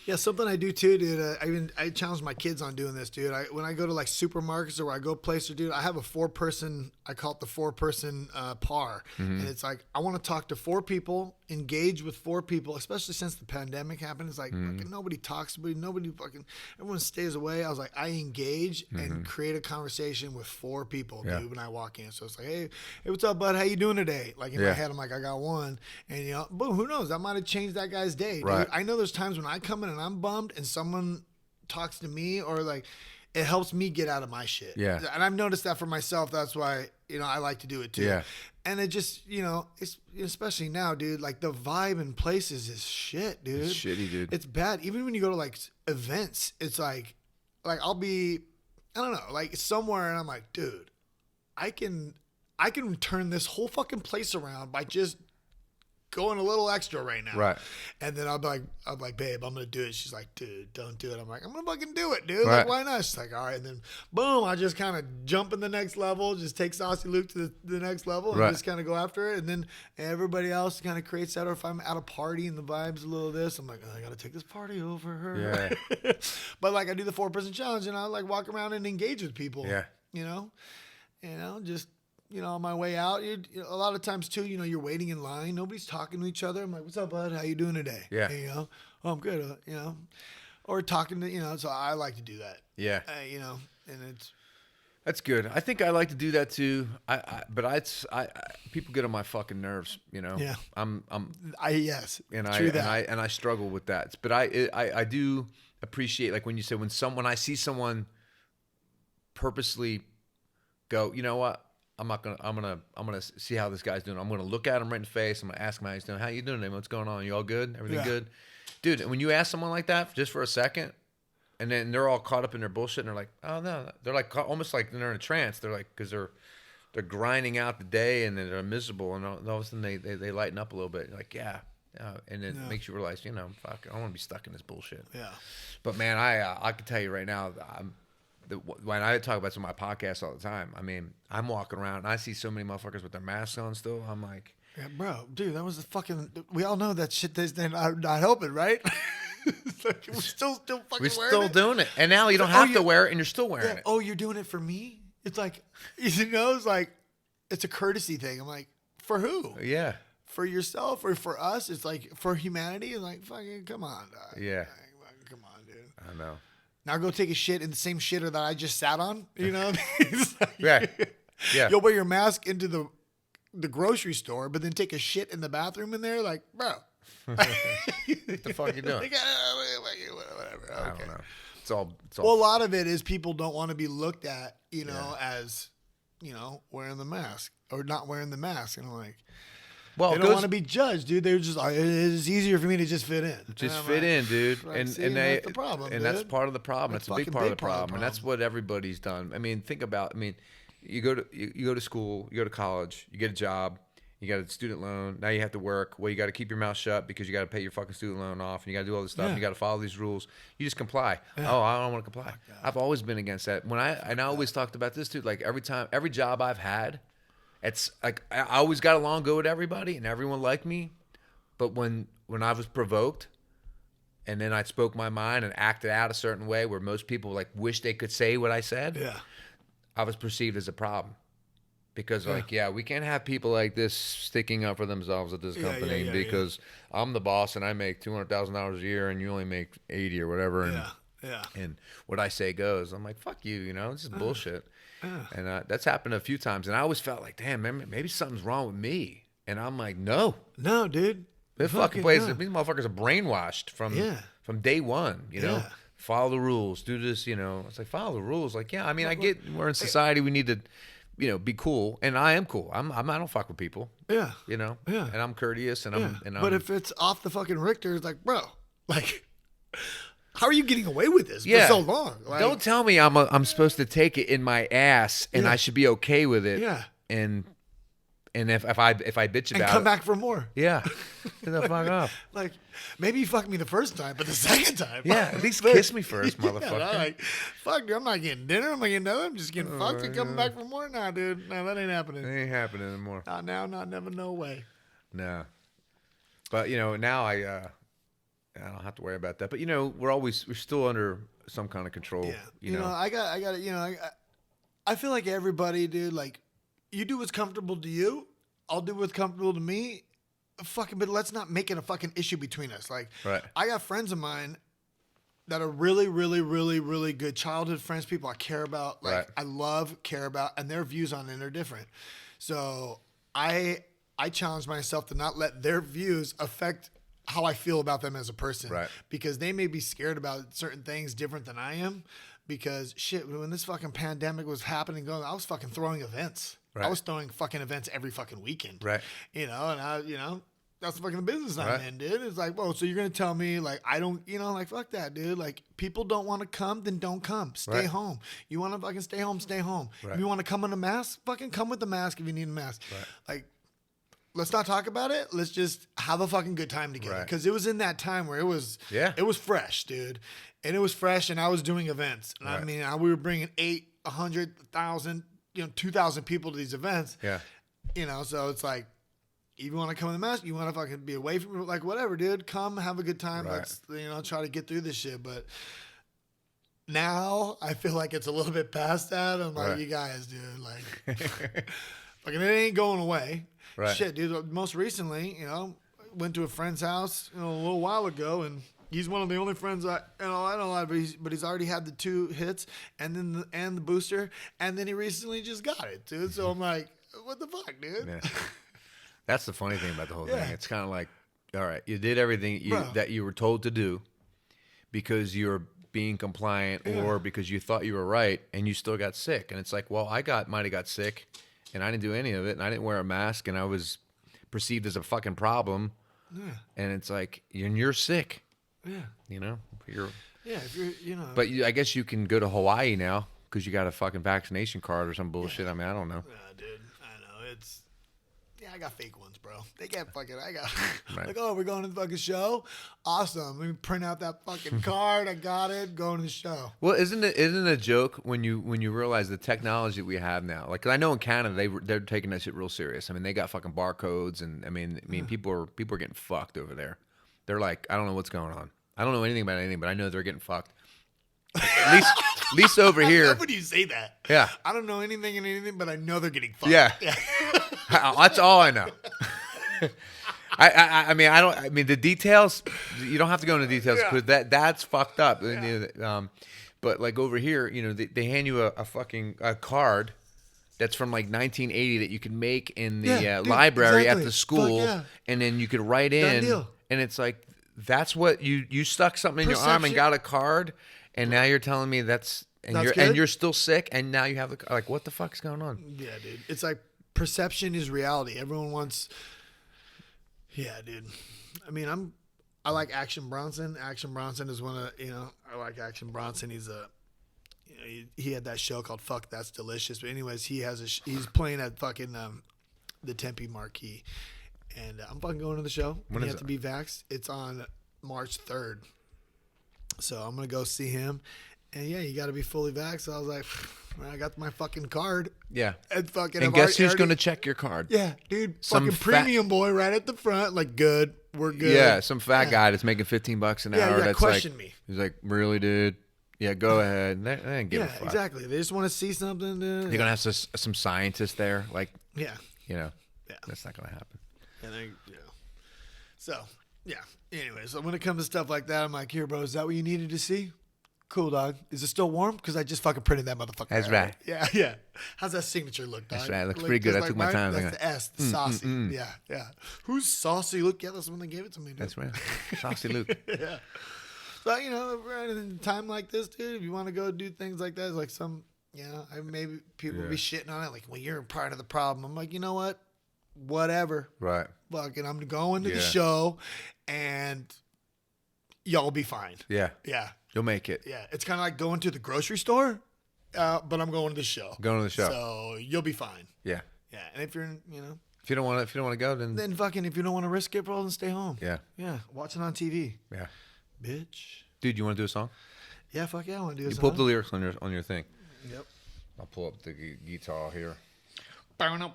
Yeah, something I do too, dude. I challenge my kids on doing this, dude. When I go to like supermarkets or I go places, dude, I have a 4-person. I call it the 4-person par, and it's like I want to talk to 4 people, engage with 4 people, especially since the pandemic happened. It's like fucking nobody talks, everyone stays away. I was like, I engage and create a conversation with 4 people, dude, when I walk in. So it's like, hey, what's up, bud? How you doing today? Like in my head, I'm like, I got one, and boom, who knows? I might have changed that guy's day, dude. Right. I know there's times when I come in and I'm bummed and someone talks to me or like it helps me get out of my shit. Yeah. And I've noticed that for myself. That's why, I like to do it too. Yeah. And it just, it's especially now, dude, like the vibe in places is shit, dude. It's shitty, dude. It's bad. Even when you go to like events, it's like I'll be, I don't know, like somewhere and I'm like, dude, I can turn this whole fucking place around by just going a little extra right now. Right. And then I'm like, babe, I'm going to do it. She's like, dude, don't do it. I'm like, I'm going to fucking do it, dude. Right. Like, why not? She's like, all right. And then boom, I just kind of jump in the next level, just take Saucy Luke to the next level and just kind of go after it. And then everybody else kind of creates that. Or if I'm at a party and the vibe's a little this, I'm like, I got to take this party over. Yeah. But like I do the 4-person challenge and I like walk around and engage with people. Yeah. Just, on my way out, a lot of times too, you're waiting in line. Nobody's talking to each other. I'm like, what's up, bud? How you doing today? Yeah. Hey, oh, I'm good. Or talking to, so I like to do that. Yeah. And it's. That's good. I think I like to do that too. But people get on my fucking nerves, Yeah. Yes. And true I struggle with that. But I do appreciate, like when you say when I see someone purposely go, you know what? I'm gonna see how this guy's doing. I'm gonna look at him right in the face. I'm gonna ask him how he's doing. How you doing, man? What's going on? You all good? Everything good? Dude, and when you ask someone like that just for a second, and then they're all caught up in their bullshit, and they're like, oh no, they're like almost like they're in a trance. They're like, because they're grinding out the day and they're miserable, and all of a sudden they lighten up a little bit. You're like, and it makes you realize, fuck, I don't want to be stuck in this bullshit. Yeah. But man, I can tell you right now, when I talk about some of my podcasts all the time, I mean, I'm walking around and I see so many motherfuckers with their masks on still. I'm like, yeah, bro, dude, that was the fucking. We all know that shit. They're not helping, right? Like, we're still fucking we're wearing still it. doing it, and now you don't have to wear it, and you're still wearing it. Oh, you're doing it for me? It's like, it's like, it's a courtesy thing. I'm like, for who? Yeah. For yourself or for us? It's like for humanity. And like, fucking, come on, dog. Yeah. Like, come on, dude. I know. Now go take a shit in the same shitter that I just sat on. You know what I mean? It's like, Yeah. You'll wear your mask into the grocery store, but then take a shit in the bathroom in there. Like, bro. What the fuck are you doing? Whatever. Okay. I don't know. It's all. Well, a lot of it is people don't want to be looked at, as, wearing the mask or not wearing the mask. And I'm like, they don't want to be judged, dude. They're just like, it's easier for me to just fit in. Just fit in, dude. Like, and that's the problem, and dude. that's part of the problem. That's It's a big fucking part of the big part of the problem, and that's what everybody's done. I mean, think about. I mean, you go to school, you go to college, you get a job, you got a student loan. Now you have to work. Well, you got to keep your mouth shut because you got to pay your fucking student loan off, and you got to do all this stuff. And you got to follow these rules. You just comply. Oh, I don't want to comply. I've always been against that. I always talked about this too. Like every job I've had, it's like I always got along good with everybody, and everyone liked me. But when when I was provoked, and then I spoke my mind and acted out a certain way where most people like wish they could say what I said. Yeah. I was perceived as a problem. Because we can't have people like this sticking up for themselves at this company because I'm the boss and I make $200,000 a year and you only make 80 or whatever. And, and what I say goes. I'm like, fuck you, this is bullshit. And that's happened a few times. And I always felt like, damn, man, maybe something's wrong with me. And I'm like, no, dude. This fucking place. These motherfuckers are brainwashed from day one. You know, follow the rules, do this. It's like follow the rules. Like, I mean, I get we're in society. We need to. Be cool, and I am cool. I don't fuck with people. Yeah. And I'm courteous, and I'm. But if it's off the fucking Richter, it's like, bro, like, how are you getting away with this for so long? Like, don't tell me I'm supposed to take it in my ass, and I should be okay with it. Yeah. And if I bitch about it, and come back for more. Yeah. Get the fuck off. Like, maybe you fucked me the first time, but the second time. Yeah, at least kiss me first, motherfucker. Like, fuck, I'm not getting dinner. I'm not getting nothing. I'm just getting fucked and coming back for more. Nah, dude. No, that ain't happening. It ain't happening anymore. Not now, not never, no way. No. But, now I don't have to worry about that. But, we're still under some kind of control. Yeah. I got I feel like everybody, dude, like, you do what's comfortable to you. I'll do what's comfortable to me. Fucking, but let's not make it a fucking issue between us. Like, I got friends of mine that are really, really, really, really good childhood friends, people I care about, like I love, care about, and their views on it are different. So I challenge myself to not let their views affect how I feel about them as a person. Right. Because they may be scared about certain things different than I am. Because shit, when this fucking pandemic was happening, I was fucking throwing events. Right. I was throwing fucking events every fucking weekend. Right. And that's fucking the business I'm in, dude. It's like, whoa, so you're going to tell me, like, I don't, like, fuck that, dude. Like, people don't want to come, then don't come. Stay home. You want to fucking stay home, stay home. Right. If you want to come in a mask, fucking come with the mask if you need a mask. Right. Like, let's not talk about it. Let's just have a fucking good time together. Because it was in that time where it was fresh, dude. And it was fresh, and I was doing events. And I mean, we were bringing 100, 1,000, 2,000 people to these events. Yeah. So it's like, if you want to come in the mask, you want to fucking be away from, like, whatever, dude. Come, have a good time. Right. Let's, try to get through this shit. But now I feel like it's a little bit past that. I'm like, you guys, dude, like, fucking it ain't going away. Right. Shit, dude. Most recently, went to a friend's house, a little while ago, and he's one of the only friends I know a lot, but he's already had the 2 hits and then the booster, and then he recently just got it, dude. So I'm like, what the fuck, dude? Yeah. That's the funny thing about the whole thing. It's kind of like, all right, you did everything that you were told to do because you're being compliant or because you thought you were right, and you still got sick. And it's like, well, might have got sick, and I didn't do any of it, and I didn't wear a mask, and I was perceived as a fucking problem. Yeah. And it's like, you're sick. Yeah. If you're, But I guess you can go to Hawaii now because you got a fucking vaccination card or some bullshit. I mean, I don't know. Yeah, dude. I know. I got fake ones, bro. They can't fucking, like, oh, we're going to the fucking show? Awesome. Let me print out that fucking card. I got it. Going to the show. Well, isn't it a joke when you realize the technology that we have now? Like, 'cause I know in Canada, they're taking that shit real serious. I mean, they got fucking barcodes, and I mean, people are getting fucked over there. They're like, I don't know what's going on. I don't know anything about anything, but I know they're getting fucked. At least over here. I love when you say that. Yeah. I don't know anything, but I know they're getting fucked. Yeah. That's all I know. I mean, the details, you don't have to go into details because that's fucked up. Yeah. But like over here, they hand you a fucking card that's from like 1980 that you can make in the library at the school, and then you could write in, and it's like, that's what you stuck something in your arm and got a card, and now you're telling me you're still sick, and now you have like, what the fuck's going on? Yeah, dude. It's like perception is reality. Everyone wants. Yeah, dude. I mean, I like Action Bronson. Action Bronson is one of I like Action Bronson. He's he had that show called Fuck That's Delicious. But anyways, he's playing at fucking the Tempe Marquee. And I'm fucking going to the show. You have to be vaxxed. It's on March 3rd. So I'm going to go see him. And yeah, you got to be fully vaxxed. So I was like, I got my fucking card. Yeah. And guess who's going to check your card? Yeah, dude. Fucking premium boy right at the front. Like, good. we're good. Yeah, some fat guy that's making $15 an hour. Yeah, that's question like, me. He's like, really, dude? Yeah, go ahead. They ain't give a fuck. Exactly. They just want to see something. You're gonna have some scientists there, like, Yeah. That's not gonna happen. And so yeah. Anyway, so when it comes to stuff like that, I'm like, here, bro, is that what you needed to see? Cool, dog. Is it still warm? Because I just fucking printed that motherfucker. That's out. right. Yeah. How's that signature look, dog? That's right. It looks pretty good. I took my time. That's the S, the Saucy. Yeah. Who's Saucy Luke? Yeah, that's when they gave it to me, dude. That's right. Saucy Luke. Yeah. So, we're in a time like this, dude, if you want to go do things like that, it's like maybe people will be shitting on it. Like, well, you're part of the problem. I'm like, you know what? Whatever. Right. Fucking, I'm going to the show, and y'all be fine. Yeah. Yeah. You'll make it. Yeah. It's kind of like going to the grocery store, but I'm going to the show. Going to the show. So you'll be fine. Yeah. Yeah. And if you're, if you don't want to go, then fucking, if you don't want to risk it, bro, then stay home. Yeah. Yeah. Watch it on TV. Yeah. Bitch. Dude, you want to do a song? Yeah, fuck yeah, I want to do a You song. pull up the lyrics on your thing. Yep. I'll pull up the guitar here. Let me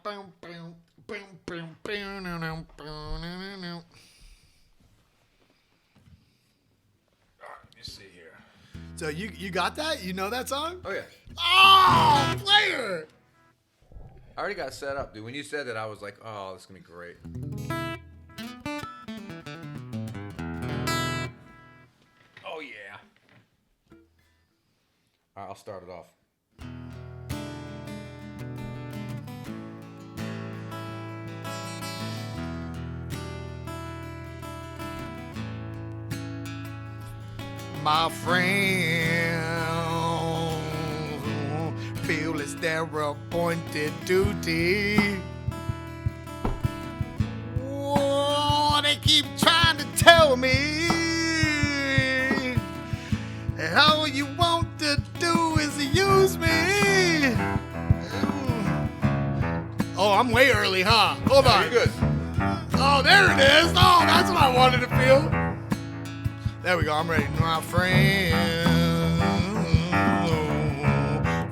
see here. So you got that? You know that song? Oh yeah. Oh, player! I already got set up, dude. When you said that, I was like, oh, this is gonna be great. Oh yeah. All right, I'll start it off. My friends feel it's their appointed duty. Oh, they keep trying to tell me all you want to do is use me. Oh, I'm way early, huh? Hold on. You're good. Oh, there it is. Oh, that's what I wanted to feel. There we go. I'm ready. My friends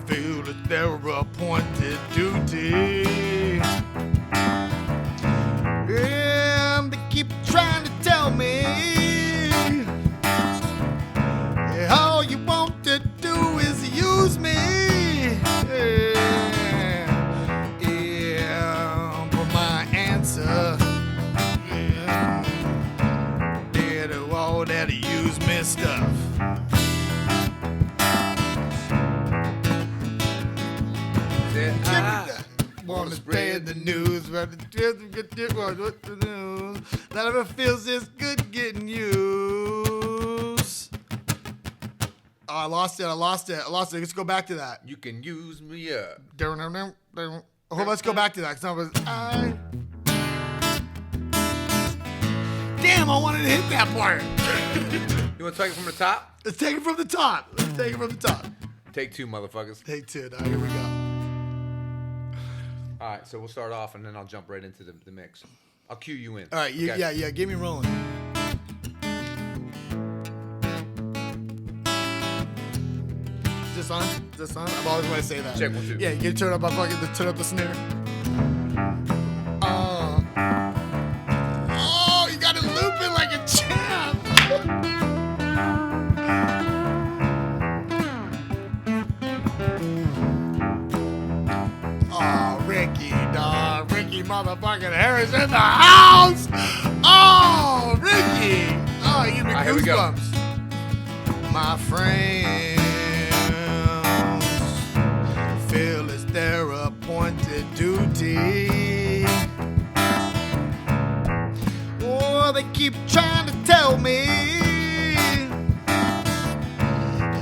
feel that their appointed duty. And they keep trying to tell me all you want to do is use me. Yeah, but my answer, they do all that use me stuff. Want to spread the news, but what the news? That ever feels this good getting used. Oh, I lost it. Let's go back to that. You can use me up. Oh, let's go back to that. Damn, I wanted to hit that part. You want to take it from the top? Let's take it from the top. Take two, motherfuckers. Take two. Now, here we go. All right, so we'll start off, and then I'll jump right into the mix. I'll cue you in. All right, Okay? yeah, get me rolling. Is this on? I've always wanted to say that. Check 1 2. Yeah, you can turn up the snare. Oh, you got it looping like a champ. Oh, Ricky, dog. Ricky motherfucking Harris in the house. Oh, Ricky. Oh, you give me Here we go. goosebumps. My friends feel it's their appointed duty. Oh, they keep trying to tell me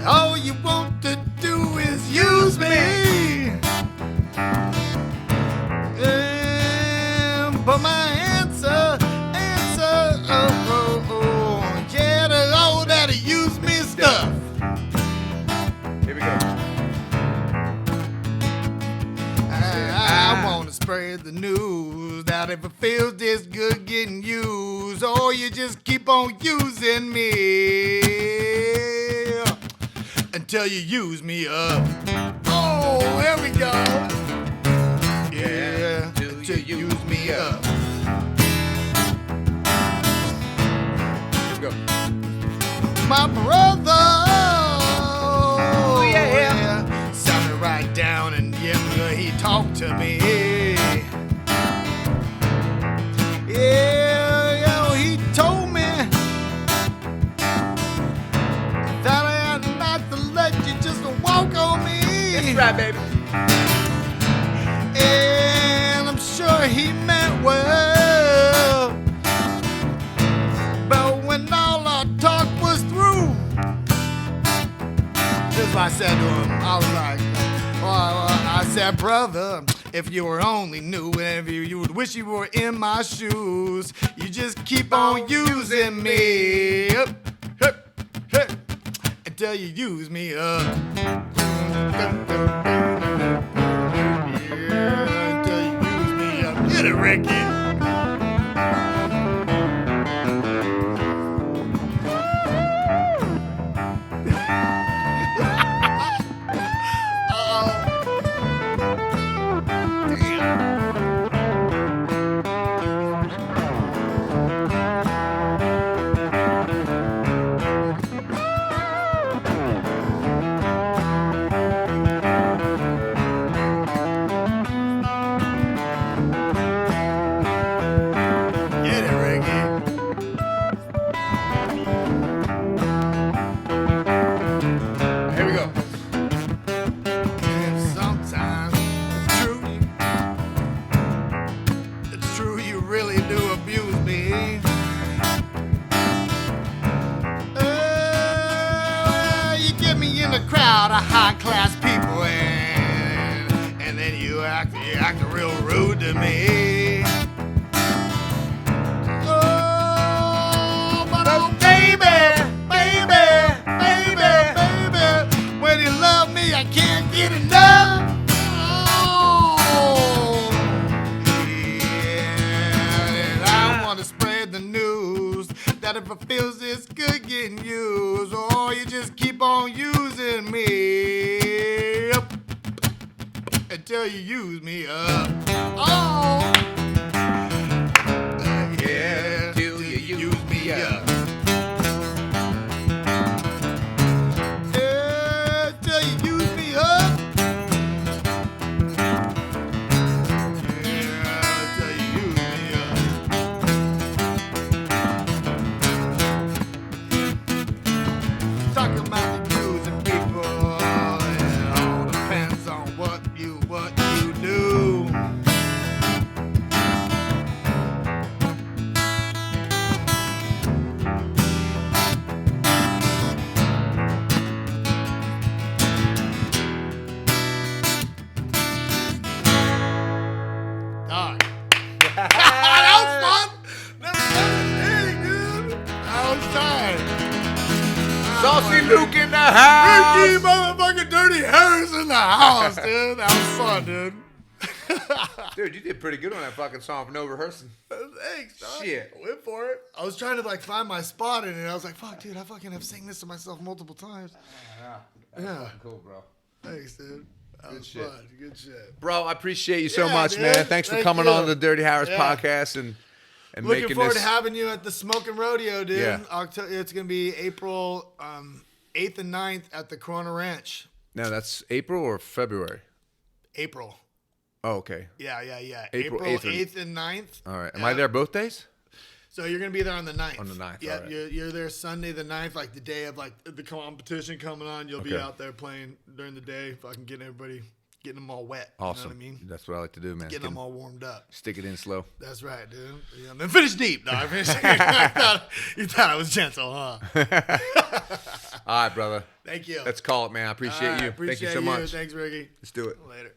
all you want to do is use me. But my answer, yeah, to all that use me stuff. Here we go. I want to spread the news that if it feels this good getting used, or you just keep on using me until you use me up. Oh, there we go. Yeah, until you use me up. my brother. Oh, yeah. Sat me right down and he talked to me. Yeah, he told me that I had not to let you just walk on me. That's right, baby. And I'm sure he meant well. But when all our talk was through, this is what I said to him. I was like, I said, brother, if you were only knew, if you would wish you were in my shoes. You just keep on using me until you use me up. Yeah, until you use me up. Get it, Ricky. High-class people, and then you act real rude to me. Oh, but oh, baby, when you love me, I can't get enough. Oh, yeah, and I want to spread the news that if it feels this good getting used, oh, you just keep on using me until you use me up. Oh, yeah, till you use me up. Yeah, till you use me up. Yeah, till you use me up. Talking about the using people, it all depends on what you do. All right. That was fun. Never done anything, dude. I was tired. Saucy Luke in the house. Ricky motherfucking Dirty Harris in the house, dude. That was fun, dude. Dude, you did pretty good on that fucking song for no rehearsing. Thanks, dog. Shit. I went for it. I was trying to find my spot in it. I was like, fuck, dude, I fucking have sang this to myself multiple times. Yeah. Cool, bro. Thanks, dude. That was shit. fun. Good shit. Bro, I appreciate you so Yeah, much, dude. man. Thanks for Thank coming you. on the Dirty Harris Yeah. podcast and Looking making forward this. to having you at the Smoking Rodeo, dude. Yeah. It's going to be April 8th and 9th at the Corona Ranch. Now, that's April or February? April. Oh, okay. Yeah. April 8th and 9th. All right. Am I there both days? So you're going to be there on the 9th. On the 9th, Yeah, all right. you're there Sunday the 9th, like the day of the competition coming on. You'll be Okay. out there playing during the day, fucking getting them all wet. Awesome. You know what I mean? That's what I like to do, man. Getting them all warmed up. Stick it in slow. That's right, dude. Yeah, and then finish deep, dog. You thought I was gentle, huh? All right, brother. Thank you. Let's call it, man. I appreciate All right, you. appreciate Thank you so much. Thanks, Ricky. Let's do it. Later.